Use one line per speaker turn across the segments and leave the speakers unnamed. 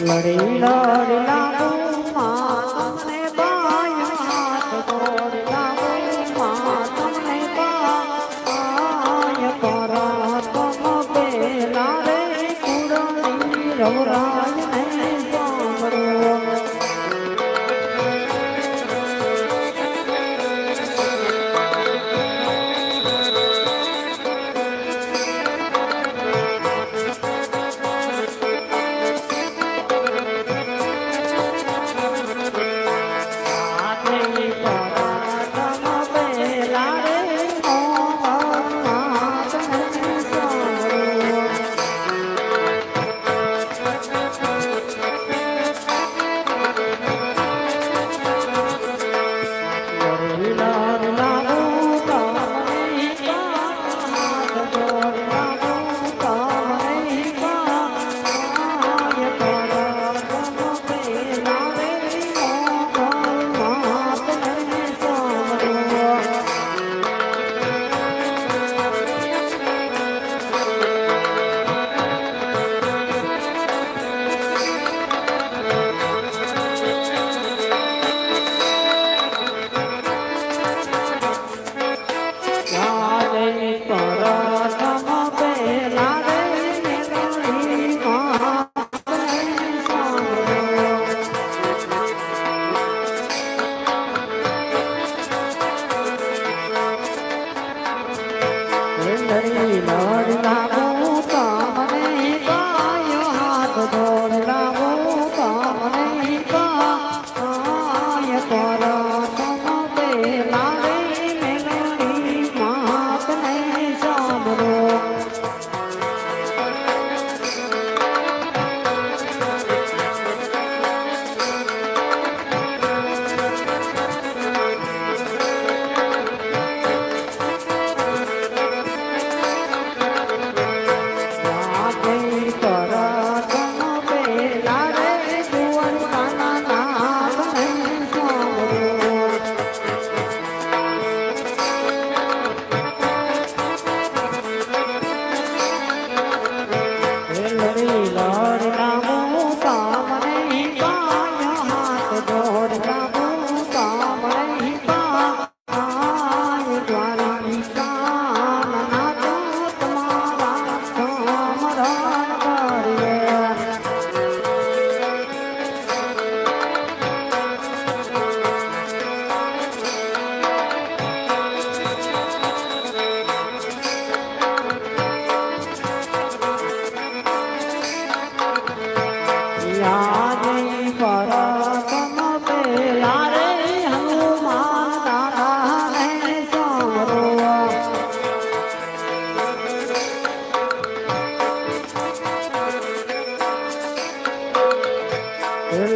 લડી લડી લાગુ માં તમને બાય હાથ દોડ લાગુ માં તમને બાય પરા તમ પેલા રે કુરણી રવરાજ ને સાંભળો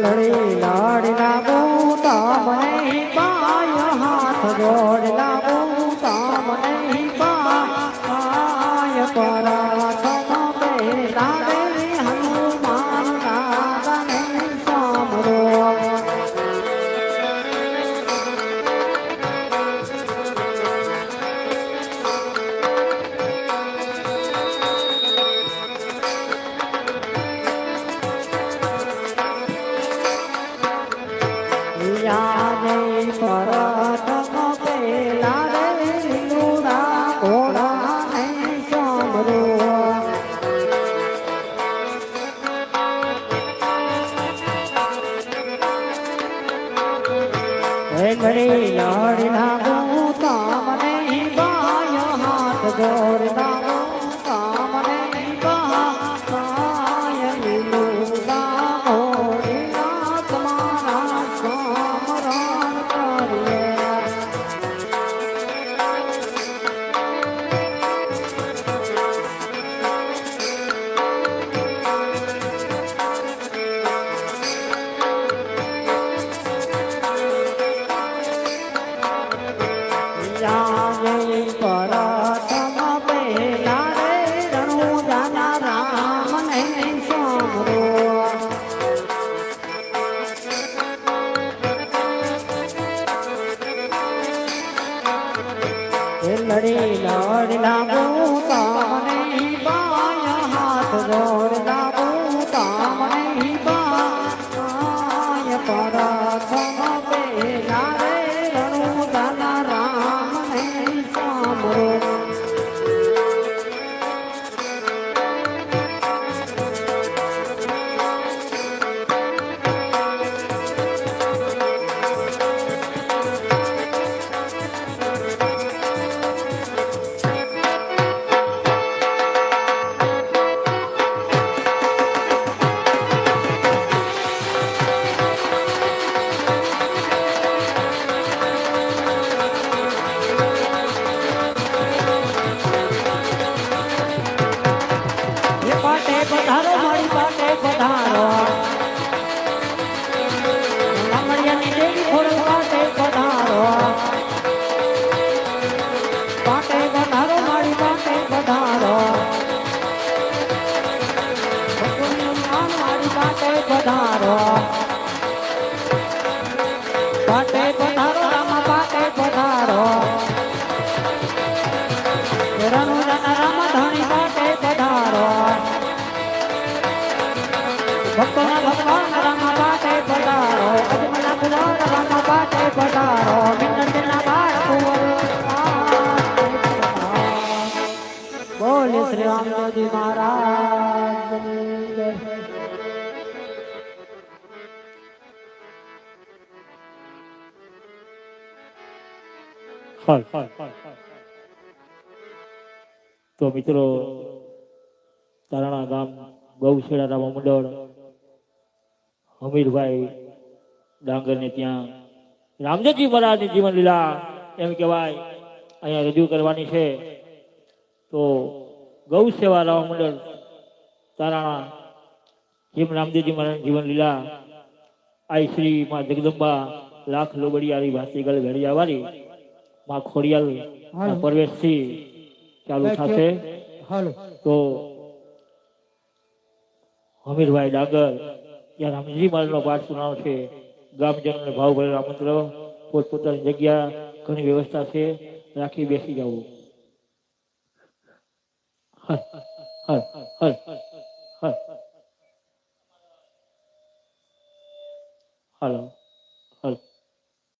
લડી લાડી લાગુ તમને બાય હાથ જોડ લાગુ જાગે પરતમ પહેલા રે રણુજાના રામને સાંભળો લડી લડ લાગુ તમને બાય હાથ જોડ લાગુ તમને બાય પરતમ પહેલા રે રણુજાના રામને સાંભળો પાટે પધારો મારી પાટે પધારો લામડિયાની દેવી ખોડ પાટે પધારો પાટે પધારો મારી પાટે પધારો મારી પાટે પધારો પાટે પધારો રામા પાટે પધારો રામ ધણી પાટે પધારો ભક્તોના ભગવાન રામ પાટે પધારો અજમલા પુરાણ રામ પાટે પધારો મિન્નતના બાળ કુંવર બોલે શ્રી રામજી મહારાજ
તો મિત્રો તારાણા ગામ ગૌશેડા રામા મંડળ હમીરભાઈ ડાંગર ને ત્યાં રામદેવજી મહારાજની જીવન લીલા એમ કહેવાય અહીંયા રજૂ કરવાની છે. તો ગૌ સેવા રામા મંડળ તારાણા જેમ રામદેવજી મહારાજની જીવન લીલા આઈ શ્રી માં જગદંબા લાખ લોબડિયારી ભાતીગલ ઘડિયાવાળી માં ખોડિયાલ પરવેશથી ચાલુ થશે. તો હમીરભાઈ ડાંગર ત્યાં રામજી મહારાજનો પાઠ સુનાવ છે. ગામજનોને ભાવભરેલા આમંત્ર, પોતપોતાની જગ્યા ઘણી વ્યવસ્થા છે, રાખી બેસી જવું. હાલો.